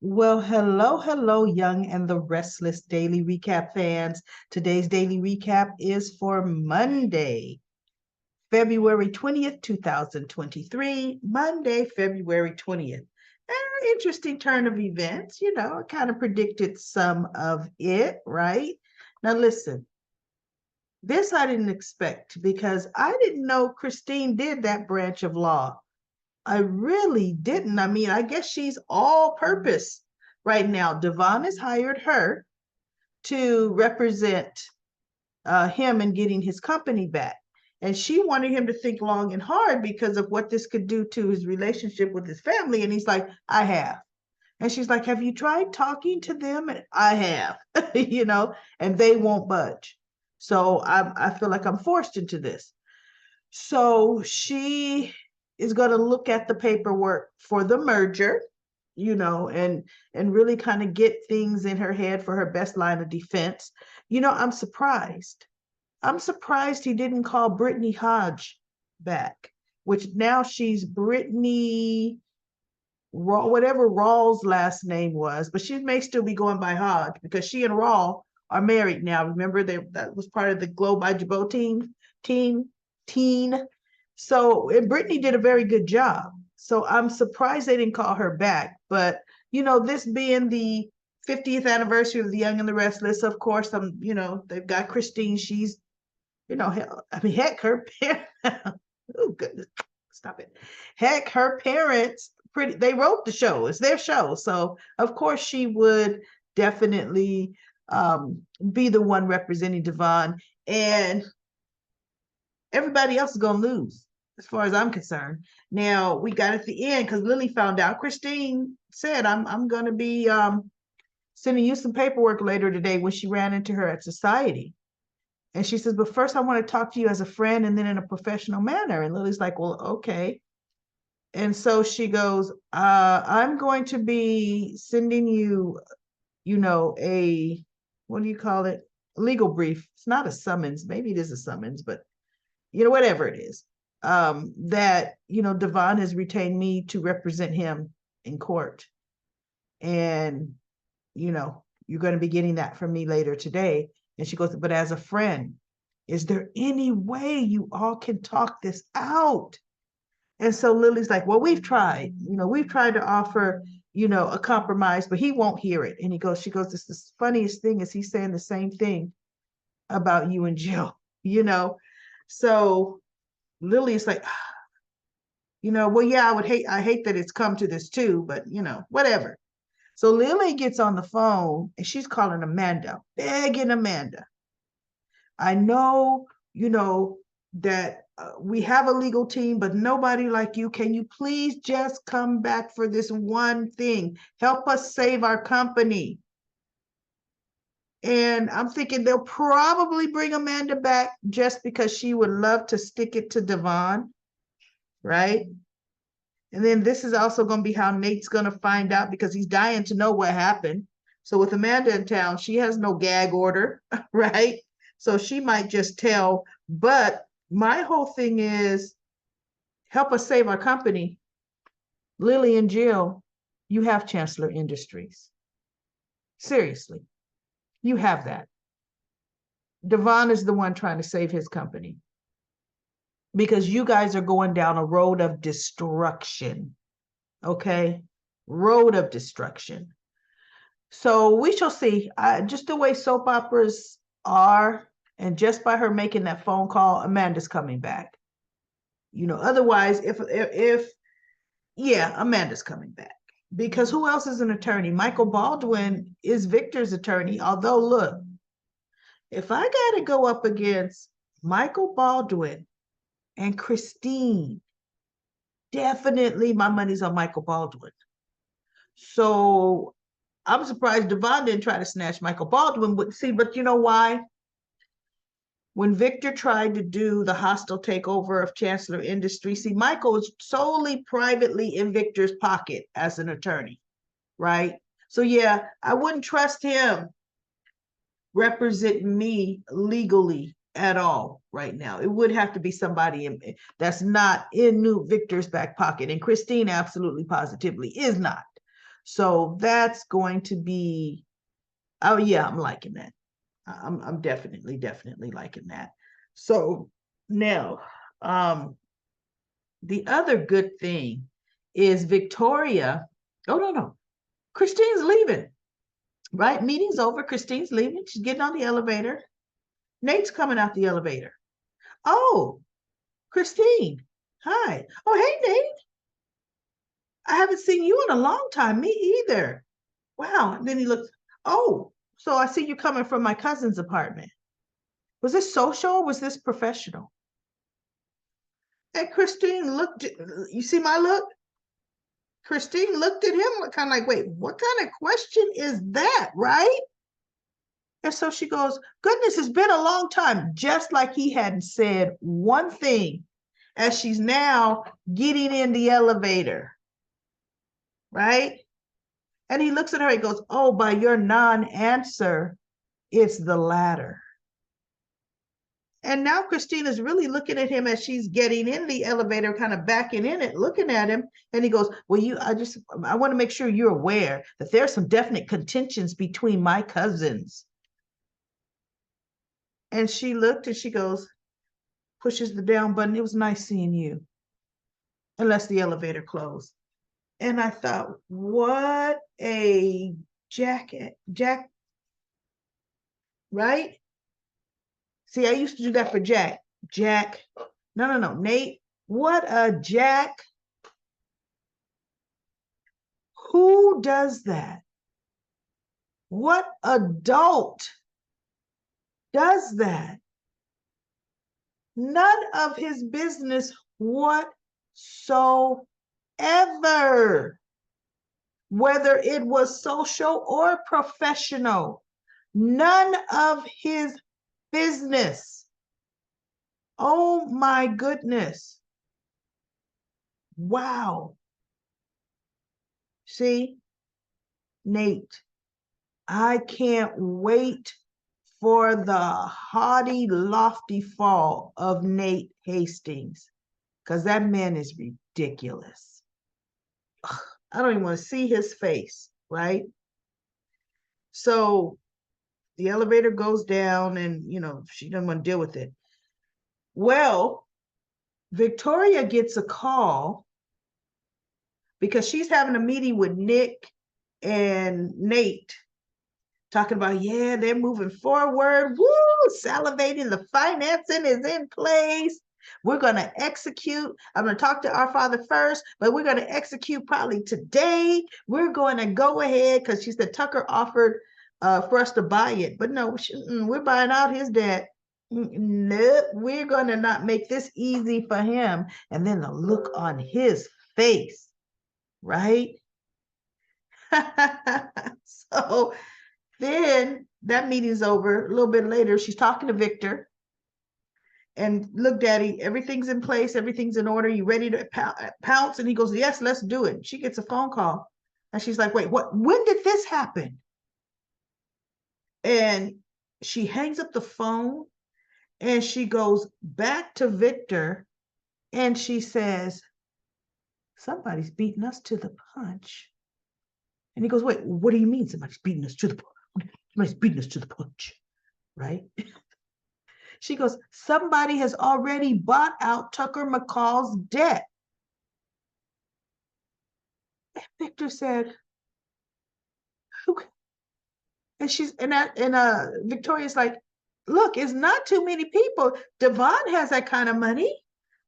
Well, hello, Young and the Restless Daily Recap fans. Today's daily recap is for Monday, February 20th, 2023. Monday, February 20th. An interesting turn of events. I kind of predicted some of it, right? Now, listen, this I didn't expect because I didn't know Christine did that branch of law. I really didn't. I mean, I guess she's all purpose right now. Devon has hired her to represent him in getting his company back. And she wanted him to think long and hard because of what this could do to his relationship with his family. And he's like, I have. And she's like, have you tried talking to them? And I have, and they won't budge. So I feel like I'm forced into this. So she is going to look at the paperwork for the merger, and really kind of get things in her head for her best line of defense. I'm surprised. I'm surprised he didn't call Brittany Hodge back, which now she's Brittany Raw, whatever Raw's last name was, but she may still be going by Hodge because she and Raw are married now. Remember, that was part of the Glow by Jabot teen. So, and Brittany did a very good job. So I'm surprised they didn't call her back. But, this being the 50th anniversary of The Young and the Restless, of course, they've got Christine. She's, hell, I mean, heck, her parents, oh, goodness, stop it. Heck, her parents, they wrote the show. It's their show. So, of course, she would definitely be the one representing Devon. And everybody else is going to lose as far as I'm concerned. Now we got at the end because Lily found out. Christine said, I'm going to be sending you some paperwork later today when she ran into her at society. And she says, but first I want to talk to you as a friend and then in a professional manner. And Lily's like, well, okay. And so she goes, I'm going to be sending you, a, what do you call it? A legal brief. It's not a summons. Maybe it is a summons, but whatever it is, that, Devon has retained me to represent him in court. And, you're going to be getting that from me later today. And she goes, but as a friend, is there any way you all can talk this out? And so Lily's like, well, we've tried to offer, a compromise, but he won't hear it. And she goes, this is the funniest thing is he's saying the same thing about you and Jill, So Lily is like, well, yeah, I hate that it's come to this too, but whatever. So Lily gets on the phone and she's calling Amanda, begging Amanda. I know, that we have a legal team, but nobody like you. Can you please just come back for this one thing? Help us save our company. And I'm thinking they'll probably bring Amanda back just because she would love to stick it to Devon, right? And then this is also going to be how Nate's going to find out because he's dying to know what happened. So with Amanda in town, she has no gag order, right? So she might just tell. But my whole thing is help us save our company. Lily and Jill, you have Chancellor Industries. Seriously. You have that. Devon is the one trying to save his company because you guys are going down a road of destruction. Okay? Road of destruction. So we shall see. Just the way soap operas are, and just by her making that phone call, Amanda's coming back. Otherwise, yeah, Amanda's coming back. Because who else is an attorney? Michael Baldwin is Victor's attorney. Although, look, if I got to go up against Michael Baldwin and Christine, definitely my money's on Michael Baldwin. So I'm surprised Devon didn't try to snatch Michael Baldwin. But you know why? When Victor tried to do the hostile takeover of Chancellor Industries, Michael was solely privately in Victor's pocket as an attorney, right? So yeah, I wouldn't trust him representing me legally at all right now. It would have to be somebody that's not in New Victor's back pocket. And Christine absolutely positively is not. So that's going to be, oh yeah, I'm liking that. I'm definitely liking that. So now, the other good thing is Victoria. Oh no, Christine's leaving. Right? Meeting's over. Christine's leaving. She's getting on the elevator. Nate's coming out the elevator. Oh, Christine. Hi. Oh, hey, Nate. I haven't seen you in a long time. Me either. Wow. And then he looks, oh, so I see you coming from my cousin's apartment. Was this social or was this professional? And Christine looked, you see my look? Christine looked at him kind of like, wait, what kind of question is that, right? And so she goes, goodness, it's been a long time, just like he hadn't said one thing as she's now getting in the elevator, right? And he looks at her, he goes, oh, by your non-answer, it's the latter. And now Christina's really looking at him as she's getting in the elevator, kind of backing in it, looking at him. And he goes, well, I want to make sure you're aware that there's some definite contentions between my cousins. And she looked and she goes, pushes the down button. It was nice seeing you. Unless the elevator closed. And I thought, what a Jack, right? See, I used to do that for Jack. Jack, no, Nate, what a Jack. Who does that? What adult does that? None of his business whatsoever. Whether it was social or professional, none of his business. Oh my goodness. Wow. See, Nate, I can't wait for the haughty, lofty fall of Nate Hastings, because that man is ridiculous. Ugh, I don't even want to see his face, right? So the elevator goes down and, she doesn't want to deal with it. Well, Victoria gets a call because she's having a meeting with Nick and Nate, talking about, yeah, they're moving forward. Woo, salivating. The financing is in place. We're going to execute. I'm going to talk to our father first, but we're going to execute probably today. We're going to go ahead because she said Tucker offered for us to buy it. But no, we're buying out his debt. Nope, we're going to not make this easy for him. And then the look on his face, right? So then that meeting's over. A little bit later, she's talking to Victor. And look, Daddy, everything's in place. Everything's in order. You ready to pounce? And he goes, yes, let's do it. She gets a phone call. And she's like, wait, what? When did this happen? And she hangs up the phone and she goes back to Victor and she says, somebody's beating us to the punch. And he goes, wait, what do you mean somebody's beating us to the punch? Somebody's beating us to the punch, right? She goes, somebody has already bought out Tucker McCall's debt. And Victor said, who? And Victoria's like, look, it's not too many people. Devon has that kind of money.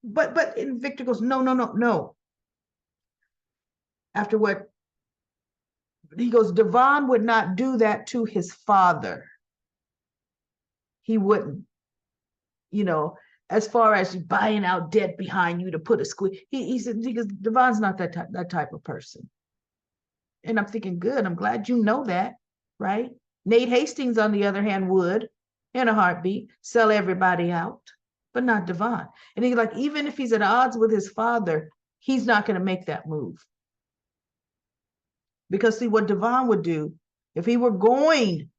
But and Victor goes, no. After what he goes, Devon would not do that to his father. He wouldn't, as far as buying out debt behind you to put a squeeze. He said, because Devon's not that type of person. And I'm thinking, good, I'm glad you know that, right? Nate Hastings, on the other hand, would, in a heartbeat, sell everybody out, but not Devon. And he's like, even if he's at odds with his father, he's not going to make that move. Because see, what Devon would do, if he were going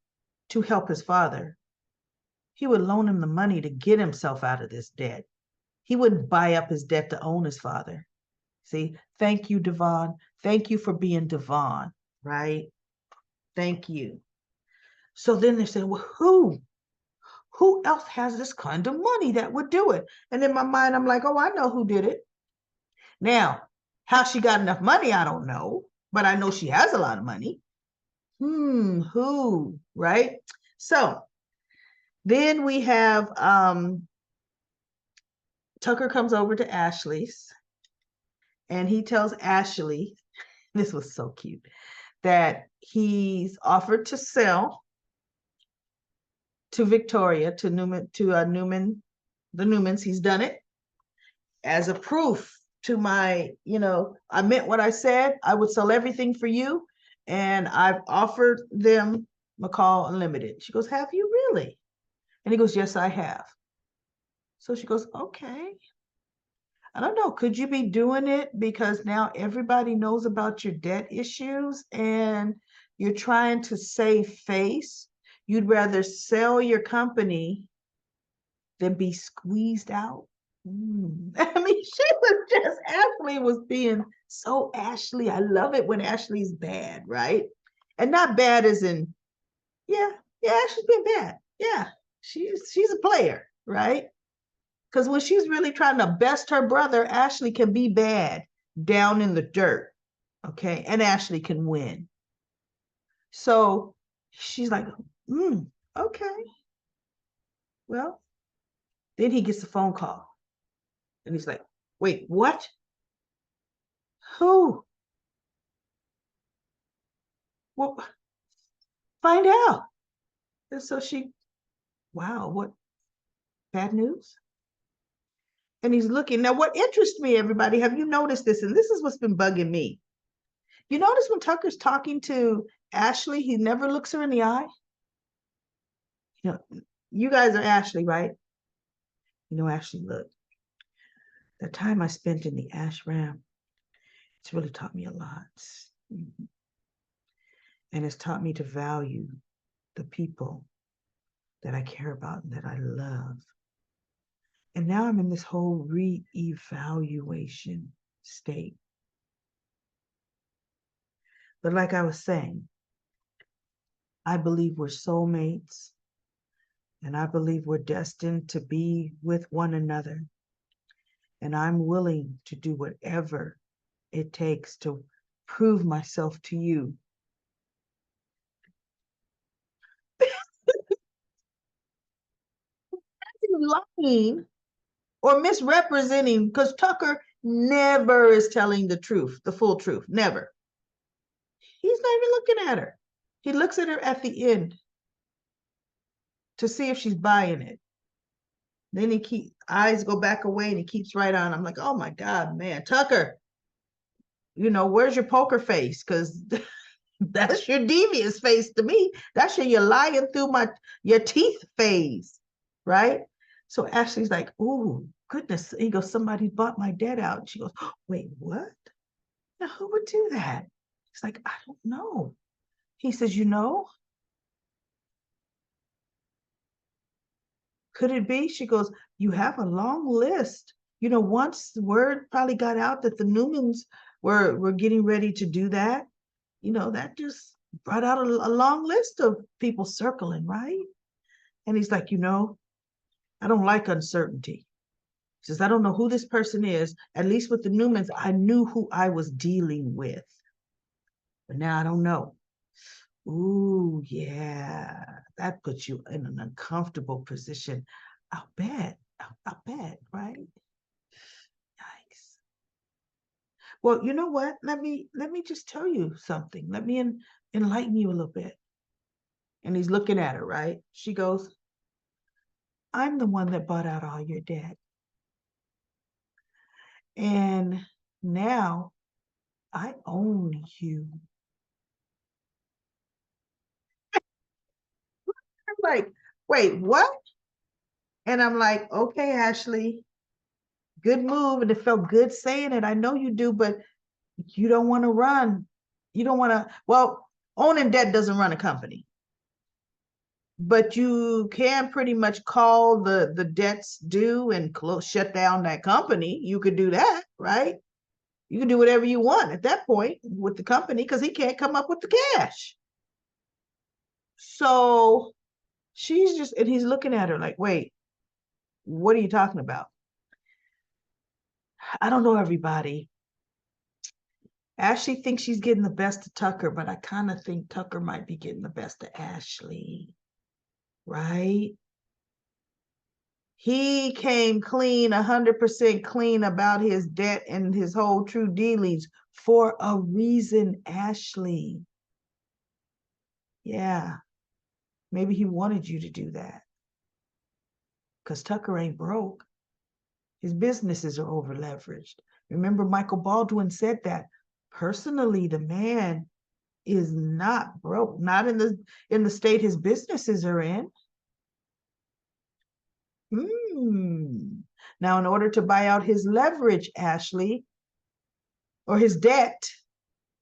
to help his father, he would loan him the money to get himself out of this debt. He wouldn't buy up his debt to own his father. See, thank you, Devon. Thank you for being Devon. right? Thank you. So then they said, well, who else has this kind of money that would do it? And in my mind, I'm like, oh, I know who did it. Now, how she got enough money, I don't know, but I know she has a lot of money. Who, right? So then we have Tucker comes over to Ashley's and he tells Ashley, this was so cute, that he's offered to sell to Victoria, to Newman, the Newmans. He's done it as a proof to my, I meant what I said. I would sell everything for you. And I've offered them McCall Unlimited. She goes, have you really? And he goes, yes, I have. So she goes, okay. I don't know. Could you be doing it because now everybody knows about your debt issues and you're trying to save face? You'd rather sell your company than be squeezed out? I mean, she was just, Ashley was being so Ashley. I love it when Ashley's bad, right? And not bad as in, yeah, Ashley's been bad. Yeah, she's a player, right? Because when she's really trying to best her brother, Ashley can be bad down in the dirt. Okay. And Ashley can win. So she's like, okay. Well, then he gets a phone call and he's like, wait, what? Who? Well, find out. And so wow, what bad news? And he's looking. Now, what interests me, everybody, have you noticed this? And this is what's been bugging me. You notice when Tucker's talking to Ashley, he never looks her in the eye. You guys are Ashley, right? Ashley, look, the time I spent in the ashram, it's really taught me a lot. And it's taught me to value the people that I care about and that I love. And now I'm in this whole re-evaluation state. But like I was saying, I believe we're soulmates, and I believe we're destined to be with one another. And I'm willing to do whatever it takes to prove myself to you. Lying or misrepresenting, because Tucker never is telling the truth, the full truth, never. He's not even looking at her. He looks at her at the end to see if she's buying it. Then eyes go back away and he keeps right on. I'm like, oh my God, man, Tucker, where's your poker face? Because that's your devious face to me. That's your lying through your teeth phase, right? So Ashley's like, oh, goodness. He goes, somebody bought my debt out. And she goes, oh, wait, what? Now, who would do that? He's like, I don't know. He says, could it be? She goes, you have a long list. Once the word probably got out that the Newmans were getting ready to do that, that just brought out a long list of people circling, right? And he's like, I don't like uncertainty. He says, I don't know who this person is. At least with the Newmans, I knew who I was dealing with. But now I don't know. Ooh, yeah. That puts you in an uncomfortable position. I'll bet, right? Yikes. Well, you know what? Let me just tell you something. Let me enlighten you a little bit. And he's looking at her, right? She goes, I'm the one that bought out all your debt. And now I own you. I'm like, wait, what? And I'm like, okay, Ashley, good move. And it felt good saying it. I know you do, but you don't want to run. You don't want to, well, owning debt doesn't run a company. But you can pretty much call the debts due and shut down that company. You could do that, right? You can do whatever you want at that point with the company because he can't come up with the cash. So she's just, and he's looking at her like, wait, what are you talking about? I don't know, everybody. Ashley thinks she's getting the best of Tucker, but I kind of think Tucker might be getting the best of Ashley, right? He came clean, 100% clean about his debt and his whole true dealings for a reason, Ashley. Yeah, maybe he wanted you to do that because Tucker ain't broke. His businesses are over leveraged. Remember, Michael Baldwin said that. Personally, the man is not broke, not in the state his businesses are in. Now, in order to buy out his leverage, Ashley, or his debt,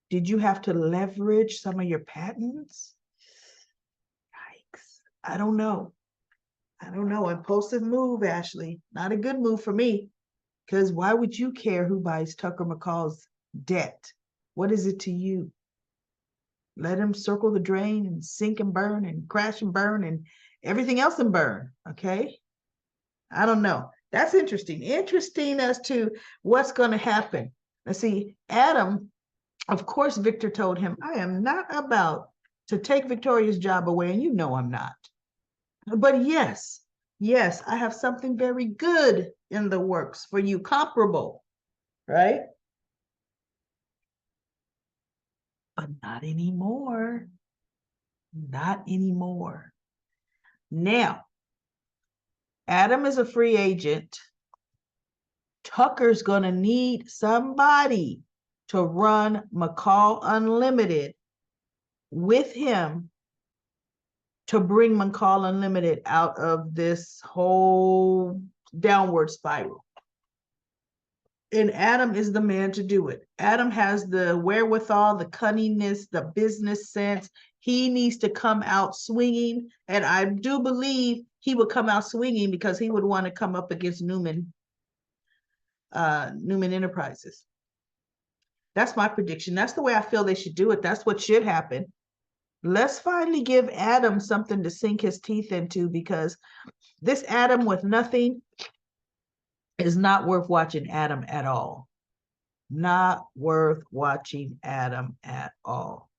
did you have to leverage some of your patents? Yikes. I don't know. Impulsive move, Ashley. Not a good move for me. Because why would you care who buys Tucker McCall's debt? What is it to you? Let him circle the drain and sink and burn and crash and burn and everything else and burn. Okay. I don't know. That's interesting. Interesting as to what's going to happen. Let's see. Adam, of course, Victor told him, I am not about to take Victoria's job away, and you know I'm not. But yes, I have something very good in the works for you, comparable, right? But not anymore. Not anymore. Now, Adam is a free agent. Tucker's going to need somebody to run McCall Unlimited with him to bring McCall Unlimited out of this whole downward spiral. And Adam is the man to do it. Adam has the wherewithal, the cunningness, the business sense. He needs to come out swinging. And I do believe he would come out swinging because he would want to come up against Newman Enterprises. That's my prediction. That's the way I feel they should do it. That's what should happen. Let's finally give Adam something to sink his teeth into, because this Adam with nothing is not worth watching Adam at all. Not worth watching Adam at all.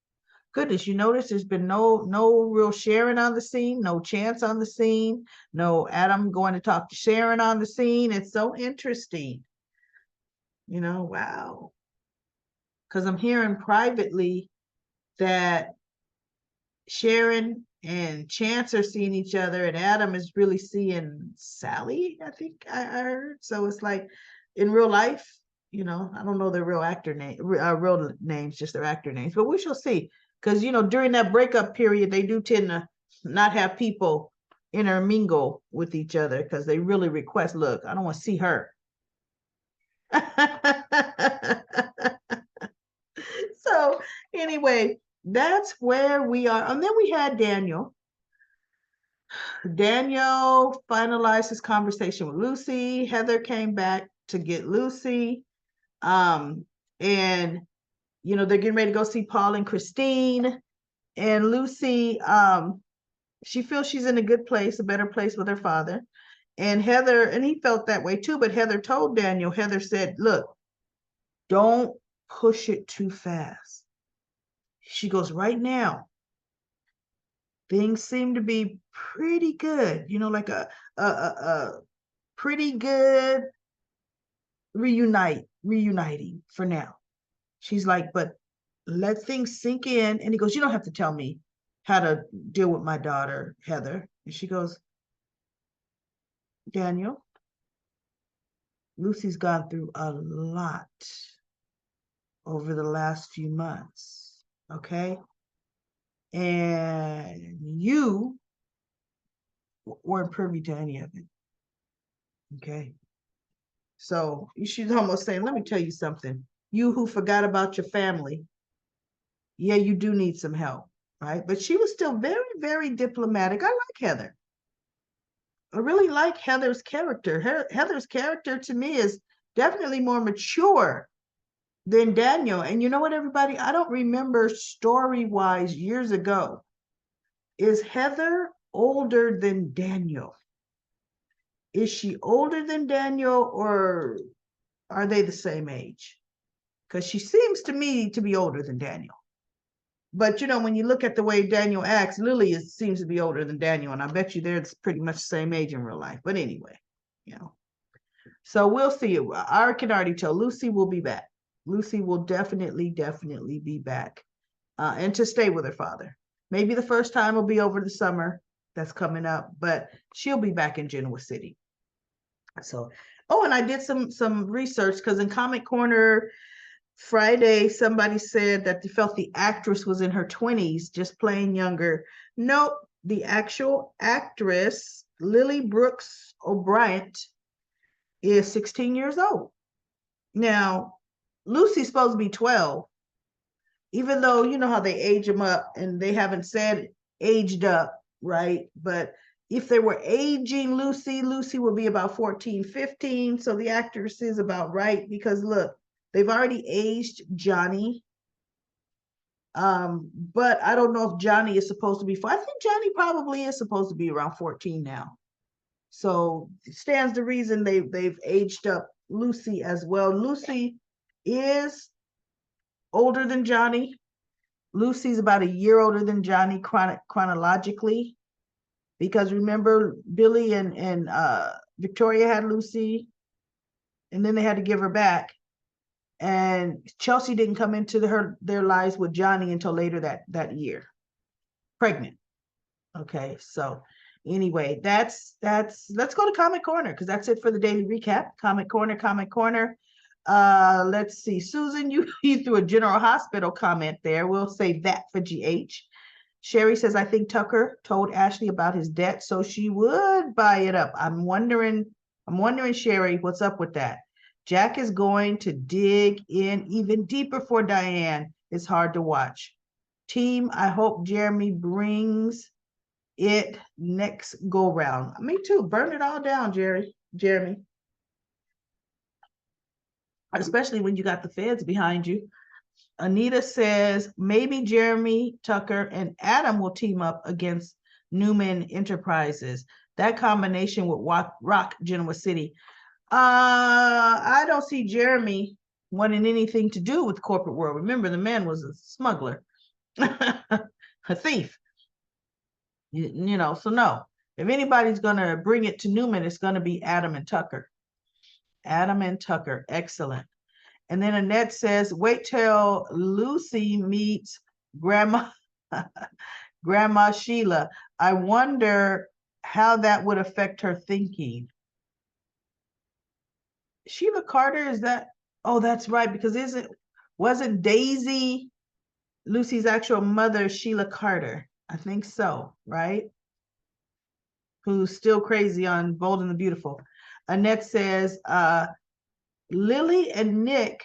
Goodness, you notice there's been no real Sharon on the scene, no Chance on the scene, no Adam going to talk to Sharon on the scene. It's so interesting. You know, wow. Because I'm hearing privately that Sharon and Chance are seeing each other, and Adam is really seeing Sally, I think I heard. So it's like in real life, you know, I don't know their real real names, just their actor names, but we shall see. Because, you know, during that breakup period, they do tend to not have people intermingle with each other because they really request, look, I don't want to see her. So anyway, that's where we are. And then we had Daniel. Daniel finalized his conversation with Lucy. Heather came back to get Lucy. And, you know, they're getting ready to go see Paul and Christine. And Lucy, she feels she's in a good place, a better place with her father. And Heather, and he felt that way too, but Heather told Daniel, Heather said, look, don't push it too fast. She goes, right now, things seem to be pretty good, you know, like a pretty good reuniting for now. She's like, but let things sink in. And he goes, you don't have to tell me how to deal with my daughter, Heather. And she goes, Daniel, Lucy's gone through a lot over the last few months, okay? And you weren't privy to any of it, okay? So she's almost saying, let me tell you something. You who forgot about your family, yeah, you do need some help, right? But she was still very, very diplomatic. I like Heather. I really like Heather's character. Heather's character to me is definitely more mature than Daniel. And you know what, everybody? I don't remember story-wise years ago. Is Heather older than Daniel? Is she older than Daniel, or are they the same age? Because she seems to me to be older than Daniel. But you know, when you look at the way Daniel acts, Lily seems to be older than Daniel, and I bet you they're pretty much the same age in real life. But anyway, you know. So we'll see. I can already tell Lucy will be back. Lucy will definitely be back, and to stay with her father. Maybe the first time will be over the summer that's coming up, but she'll be back in Genoa City. So, oh, and I did some research because in Comic Corner Friday, somebody said that they felt the actress was in her 20s, just playing younger. Nope, the actual actress, Lily Brooks O'Brien, is 16 years old. Now, Lucy's supposed to be 12, even though you know how they age them up and they haven't said aged up, right? But if they were aging Lucy, Lucy would be about 14, 15. So the actress is about right because look, they've already aged Johnny. But I don't know if Johnny is supposed to be, I think Johnny probably is supposed to be around 14 now. So stands to reason they've aged up Lucy as well. Lucy is older than Johnny. Lucy's about a year older than Johnny chronologically, because remember Billy and Victoria had Lucy, and then they had to give her back. And Chelsea didn't come into their lives with Johnny until later that year, pregnant. Okay, so anyway, that's let's go to Comic Corner because that's it for the daily recap. Comic Corner. Let's see, Susan, you threw a General Hospital comment there. We'll save that for GH. Sherry says, I think Tucker told Ashley about his debt, so she would buy it up. I'm wondering, Sherry, what's up with that? Jack is going to dig in even deeper for Diane. It's hard to watch. Team, I hope Jeremy brings it next go round. Me too. Burn it all down, Jeremy. Especially when you got the feds behind you. Anita says maybe Jeremy, Tucker, and Adam will team up against Newman Enterprises. That combination would rock Genoa City. I don't see Jeremy wanting anything to do with corporate world. Remember, the man was a smuggler, a thief. You know, so no. If anybody's going to bring it to Newman, it's going to be Adam and Tucker. Adam and Tucker. Excellent. And then Annette says, wait till Lucy meets Grandma Sheila. I wonder how that would affect her thinking. Sheila Carter, is that? Oh, that's right, because wasn't Daisy Lucy's actual mother, Sheila Carter? I think so, right? Who's still crazy on Bold and the Beautiful. Annette says, Lily and Nick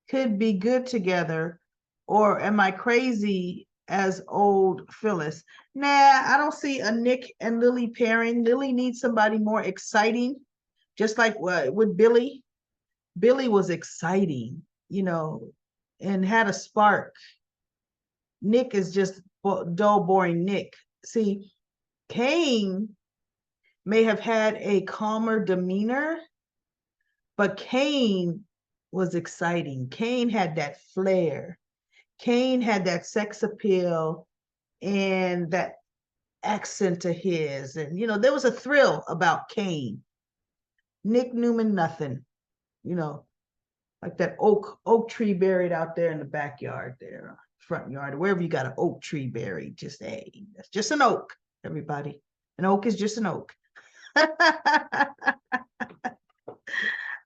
could be good together, or am I crazy as old Phyllis? Nah, I don't see a Nick and Lily pairing. Lily needs somebody more exciting, just like with Billy. Billy was exciting, you know, and had a spark. Nick is just dull, boring Nick. See, Kane may have had a calmer demeanor, but Kane was exciting. Kane had that flair. Kane had that sex appeal and that accent to his. And, you know, there was a thrill about Kane. Nick Newman, nothing, you know, like that oak tree buried out there in the backyard there, front yard, wherever you got an oak tree buried. Just, hey, that's just an oak, everybody. An oak is just an oak.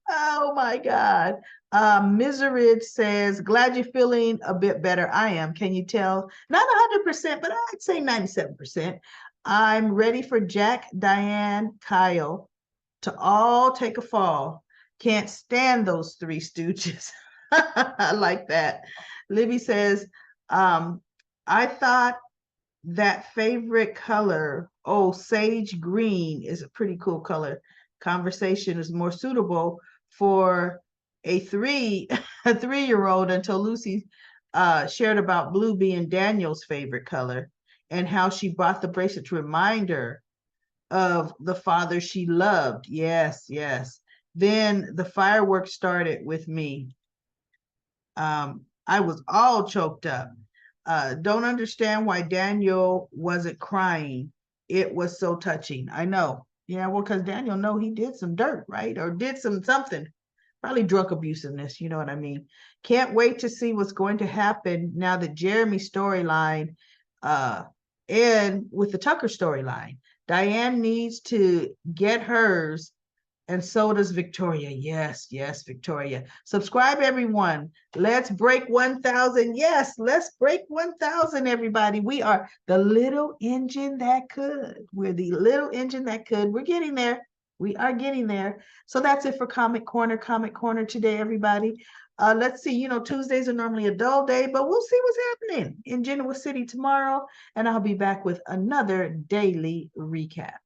Oh my God. Miserid says, glad you're feeling a bit better. I am. Can you tell? Not 100%, but I'd say 97%. I'm ready for Jack, Diane, Kyle to all take a fall. Can't stand those three stooges. I like that. Libby says, I thought that favorite color, oh, sage green is a pretty cool color. Conversation is more suitable for a three a 3-year-old until Lucy shared about blue being Daniel's favorite color and how she bought the bracelet to remind her of the father she loved. Yes, yes. Then the fireworks started with me. I was all choked up. Don't understand why Daniel wasn't crying. It was so touching. I know. Yeah, well, because Daniel know he did some dirt, right? Or did something. Probably drug abusiveness, you know what I mean? Can't wait to see what's going to happen now that Jeremy's storyline and with the Tucker storyline. Diane needs to get hers, and so does Victoria. Yes, yes, Victoria. Subscribe, everyone. Let's break 1,000. Yes, let's break 1,000, everybody. We are the little engine that could. We're the little engine that could. We're getting there. We are getting there. So that's it for Comic Corner. Comic Corner today, everybody. Let's see, Tuesdays are normally a dull day, but we'll see what's happening in Genoa City tomorrow. And I'll be back with another daily recap.